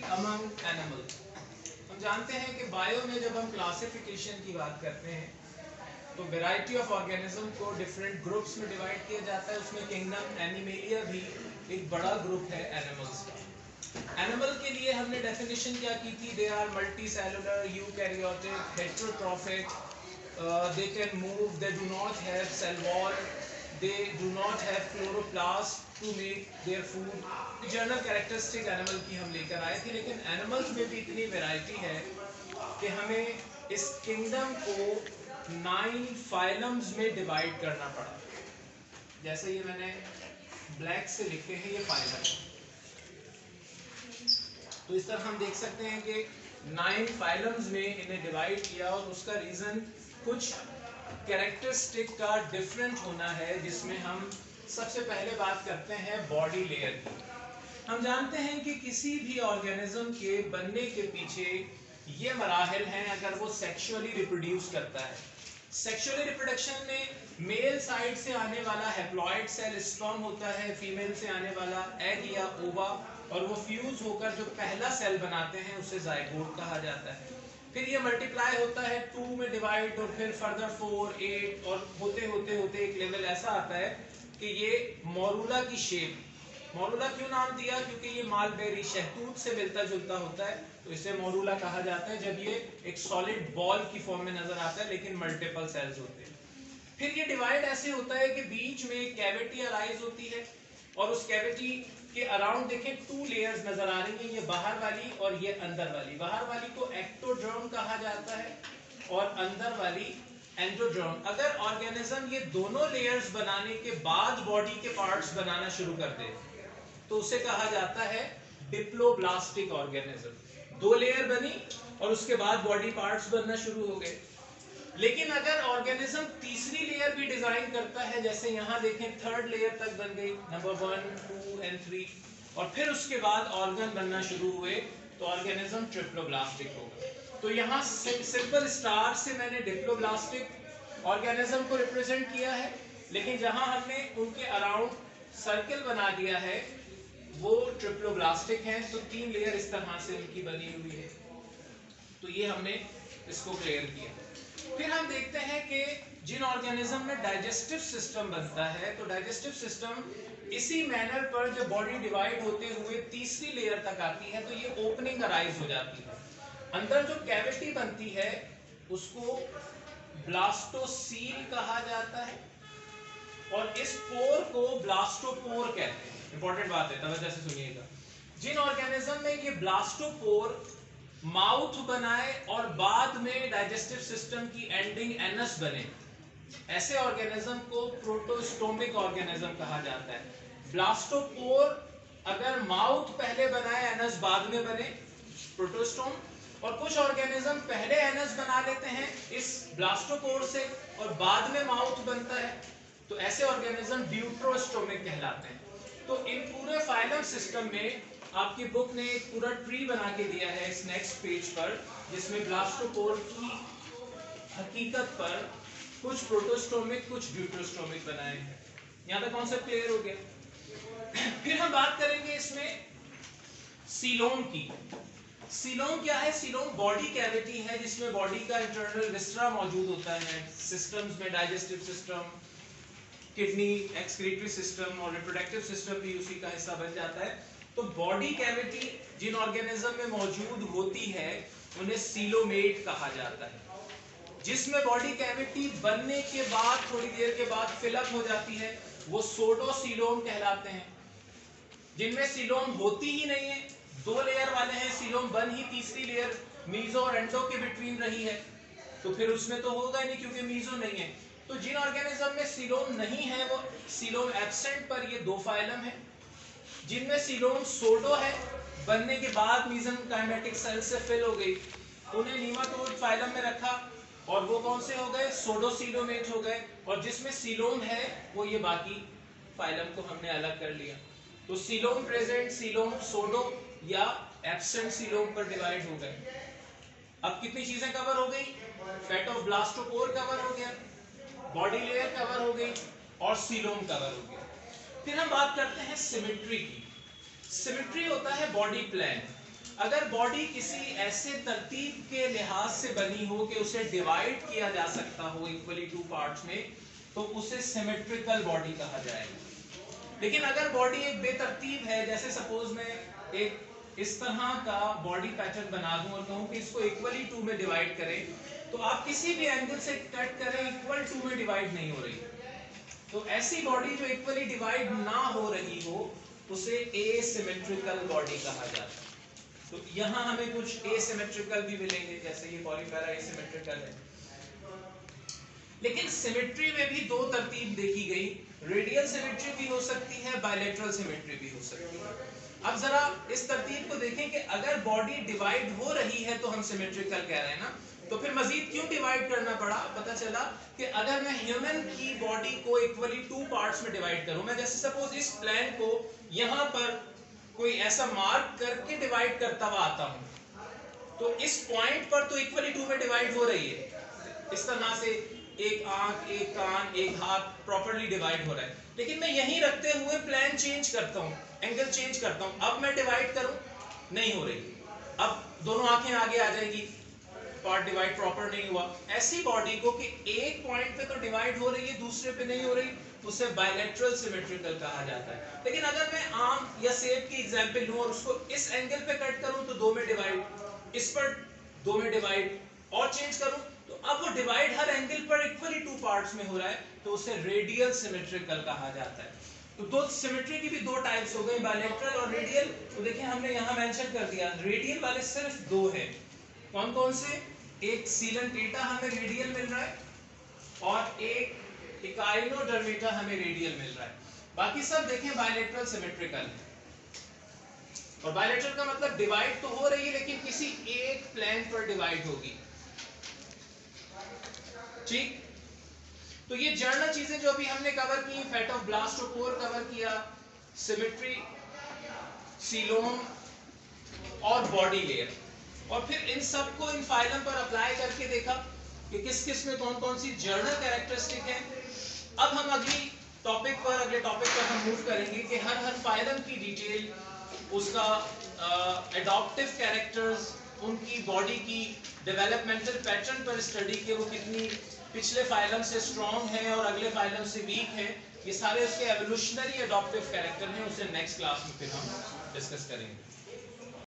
Among animals. हम जानते हैं कि बायो में जब हम क्लासिफिकेशन की बात करते हैं तो वैरायटी ऑफ ऑर्गेनिज्म को डिफरेंट ग्रुप्स में डिवाइड किया जाता है। उसमें किंगडम एनिमेलिया भी एक बड़ा ग्रुप है एनिमल्स का। एनिमल के लिए हमने डेफिनेशन क्या की थी? They are multicellular, eukaryotic, heterotrophic, they can move, they do not have cell wall, they do not have chloroplast to make their food। General characteristic animal की हम लेकर आए थे, लेकिन एनिमल्स में भी इतनी वैरायटी है कि हमें इस किंगडम को 9 फाइलम्स में डिवाइड करना पड़ा। जैसे ये मैंने ब्लैक से लिखे हैं, ये फाइलम, तो इस तरह हम देख सकते हैं कि 9 फाइलम्स में इन्हें डिवाइड किया, और उसका रीज़न कुछ कैरेक्टरिस्टिक का डिफरेंट होना है, जिसमें हम सबसे पहले बात करते हैं बॉडी लेयर की। हम जानते हैं कि किसी भी ऑर्गेनिज्म के बनने के पीछे ये मराहिल हैं अगर वो सेक्सुअली रिप्रोड्यूस करता है। सेक्सुअली रिप्रोडक्शन में मेल साइड से आने वाला हैप्लॉइड सेल स्पर्म होता है, फीमेल से आने वाला एग या ओवा, और वो फ्यूज होकर जो पहला सेल बनाते हैं उसे जायगोट कहा जाता है। फिर ये मल्टीप्लाई होता है, 2 में डिवाइड, और फिर फर्दर 4, 8, और होते होते होते एक लेवल ऐसा आता है कि ये मोरूला की शेप। मोरूला क्यों नाम दिया? क्योंकि ये मालबेरी शहतूत से मिलता जुलता होता है, तो इसे मोरूला कहा जाता है जब ये एक सॉलिड बॉल की फॉर्म में नजर आता है लेकिन मल्टीपल सेल्स होते हैं। फिर ये डिवाइड ऐसे होता है कि बीच में एक कैविटी अराइज होती है, और उस कैविटी के अराउंड देखें 2 लेयर्स नजर आ रही हैं, ये बाहर वाली और ये अंदर वाली। बाहर वाली को एक्टोडर्म कहा जाता है और अंदर वाली एंडोडर्म। अगर ऑर्गेनिज्म ये दोनों लेयर्स बनाने के बाद बॉडी के पार्ट्स बनाना शुरू कर दे तो उसे कहा जाता है डिप्लोब्लास्टिक ऑर्गेनिज्म। 2 लेयर बनी और उसके बाद बॉडी पार्ट्स बनना शुरू हो गए। लेकिन अगर ऑर्गेनिज्म तीसरी लेयर भी डिजाइन करता है, जैसे यहाँ देखें 3rd लेयर तक बन गई, नंबर 1, 2 and 3, और फिर उसके बाद ऑर्गन बनना शुरू हुए, तो ऑर्गेनिज्म ट्रिप्लोब्लास्टिक होगा। तो यहाँ सिंपल स्टार से मैंने डिप्लोब्लास्टिक ऑर्गेनिज्म को रिप्रेजेंट किया है, लेकिन जहाँ हमने उनके अराउंड सर्किल बना दिया है वो ट्रिप्लोब्लास्टिक हैं। तो 3 लेयर इस तरह से उनकी बनी हुई है। तो ये हमने इसको क्लियर किया। फिर हम देखते हैं कि जिन ऑर्गेनिज्म में डाइजेस्टिव सिस्टम बनता है, तो डाइजेस्टिव सिस्टम इसी मैनर पर जब बॉडी डिवाइड होते हुए तीसरी लेयर तक आती है तो ये ओपनिंग अराइज हो जाती है। अंदर जो कैविटी बनती है उसको ब्लास्टोसील कहा जाता है, और इस पोर को ब्लास्टोपोर कहते हैं। इंपॉर्टेंट बात है, तवज्जो से सुनिएगा। जिन ऑर्गेनिज्म में ये ब्लास्टोपोर माउथ बनाए और बाद में डाइजेस्टिव सिस्टम की एंडिंग एनस बने, ऐसे ऑर्गेनिज्म को प्रोटोस्टोमिक ऑर्गेनिज्म कहा जाता है। ब्लास्टोपोर अगर माउथ पहले बनाए एनस बाद में बने, प्रोटोस्टोम, और कुछ ऑर्गेनिज्म पहले एनस बना लेते हैं इस ब्लास्टोपोर से और बाद में माउथ बनता है, तो ऐसे ऑर्गेनिज्म ड्यूट्रोस्टोमिक कहलाते हैं। तो इन पूरे फाइलम सिस्टम में आपकी बुक ने एक पूरा ट्री बना के दिया है इस नेक्स्ट पेज पर, जिसमें ब्लास्टोपोर की हकीकत पर कुछ प्रोटोस्टोमिक कुछ ड्यूट्रोस्टोमिक बनाए हैं। यहाँ तक कॉन्सेप्ट क्लियर हो गया। फिर हम बात करेंगे इसमें सीलोम की। सीलोम क्या है? सीलोम बॉडी कैविटी है जिसमें बॉडी का इंटरनल विस्ट्रा मौजूद होता है। सिस्टम्स में digestive system, kidney, excretory system और रिप्रोडक्टिव सिस्टम भी उसी का हिस्सा बन जाता है। तो बॉडी कैविटी जिन ऑर्गेनिज्म में मौजूद होती है उन्हें सीलोमेट कहा जाता है। जिसमें बॉडी कैविटी बनने के बाद थोड़ी देर के बाद फिलअप हो जाती है वो सोडोसीलोम कहलाते हैं। जिनमें सीलोम होती ही नहीं है, 2 लेयर वाले हैं, सीलोम बन ही तीसरी लेयर मीजो और एंडो के बिटवीन रही है, तो फिर उसमें तो होगा नहीं क्योंकि मीजो नहीं है। तो जिन ऑर्गेनिज्म में सीलोम नहीं है वो सीलोम एब्सेंट पर ये 2 फाइलम है। जिनमें सीलोम सोडो है, बनने के बाद मीसेंकाइमेटिक सेल से फिल हो गई, उन्हें नीमाटोड फाइलम में रखा और वो कौन से हो गए? सोडोसीलोमेट हो गए। और जिसमें सीलोम है वो ये बाकी फाइलम को हमने अलग कर लिया। तो सीलोम प्रेजेंट, सीलोम सोडो या एब्सेंट सीलोम पर डिवाइड हो गए। अब कितनी चीजें कवर हो गई? फैट ऑफ ब्लास्टोपोर कवर हो गया, बॉडी लेयर कवर हो गई और सीलोम कवर हो गया। फिर हम बात करते हैं सिमेट्री की। सिमेट्री होता है बॉडी प्लान। अगर बॉडी किसी ऐसे तरतीब के लिहाज से बनी हो कि उसे डिवाइड किया जा सकता हो इक्वली टू पार्ट्स में, तो उसे सिमेट्रिकल बॉडी कहा जाएगा। लेकिन अगर बॉडी एक बेतरतीब है, जैसे सपोज मैं एक इस तरह का बॉडी पैटर्न बना दूं और कहूं कि इसको इक्वली टू में डिवाइड करें, तो आप किसी भी एंगल से कट करें इक्वल टू में डिवाइड नहीं हो रही। तो ऐसी बॉडी जो इक्वली डिवाइड ना हो रही हो उसे एसिमेट्रिकल बॉडी कहा जाता है। तो यहाँ हमें कुछ एसिमेट्रिकल भी मिलेंगे, जैसे ये पॉलीपेरा एसिमेट्रिकल है। लेकिन सिमेट्री में भी दो तरतीब देखी गई, रेडियल सिमेट्री भी हो सकती है, बायलैटरल सिमेट्री भी हो सकती है। अब जरा इस तरतीब को देखें कि अगर बॉडी डिवाइड हो रही है तो हम सिमेट्रिकल कह रहे हैं ना, तो फिर मजीद क्यों डिवाइड करना पड़ा? पता चला कि अगर मैं ह्यूमन की बॉडी को इक्वली टू पार्ट्स में डिवाइड करूं, मैं जैसे सपोज इस प्लेन को यहां पर कोई ऐसा मार्क करके डिवाइड करता हुआ आता हूं, तो इस पॉइंट पर तो इक्वली टू में डिवाइड हो रही है। इस तरह से एक आंख, एक कान, एक हाथ प्रॉपर्ली डिवाइड हो रहा है। लेकिन मैं यहीं रखते हुए प्लेन चेंज करता हूं, एंगल चेंज करता हूं, अब मैं डिवाइड करूं, नहीं हो रही। अब दोनों आंखें आगे आ जाएंगी, पार्ट डिवाइड प्रॉपर नहीं हुआ। ऐसी बॉडी को कि एक पॉइंट पे तो डिवाइड हो रही है, दूसरे पे नहीं हो रही, उसे बायलैटरल सिमेट्रिकल कहा जाता है। लेकिन अगर मैं आम या सेब की एग्जांपल लूं और उसको इस एंगल पे कट करूं तो दो में डिवाइड, इस पर दो में डिवाइड और चेंज करूं तो अब वो डिवाइड हर एंगल पर इक्वली टू पार्ट्स में हो रहा है, तो उसे रेडियल सिमेट्रिकल कहा जाता है। तो दो सिमेट्री की भी दो टाइप्स हो गई, बायलैटरल और रेडियल। तो देखिए हमने यहाँ मेंशन कर दिया, रेडियल वाले सिर्फ दो हैं। कौन कौन से? एक सीलन टेटा हमें रेडियल मिल रहा है और एक इकाइनोडर्मेटा हमें रेडियल मिल रहा है। बाकी सब देखें बायलैटरल सिमेट्रिकल है। और बायलैटरल का मतलब डिवाइड तो हो रही है लेकिन किसी एक प्लेन पर डिवाइड होगी। ठीक, तो ये जर्नल चीजें जो अभी हमने कवर की, फैट ऑफ ब्लास्टोपोर कवर किया, सिमेट्री, सीलोम और बॉडी लेयर, और फिर इन सबको इन फाइलम पर अप्लाई करके देखा कि किस किस में कौन कौन सी जर्नल कैरेक्टरिस्टिक है। अब हम अगले टॉपिक पर हम मूव करेंगे कि हर फाइलम की डिटेल, उसका एडॉप्टिव कैरेक्टर्स, उनकी बॉडी की डेवलपमेंटल पैटर्न पर स्टडी के वो कितनी पिछले फाइलम से स्ट्रॉन्ग है और अगले फाइलम से वीक है। ये सारे उसके एवोल्यूशनरी एडॉप्टिव कैरेक्टर हैं, उसे नेक्स्ट क्लास में फिर हम डिस्कस करेंगे।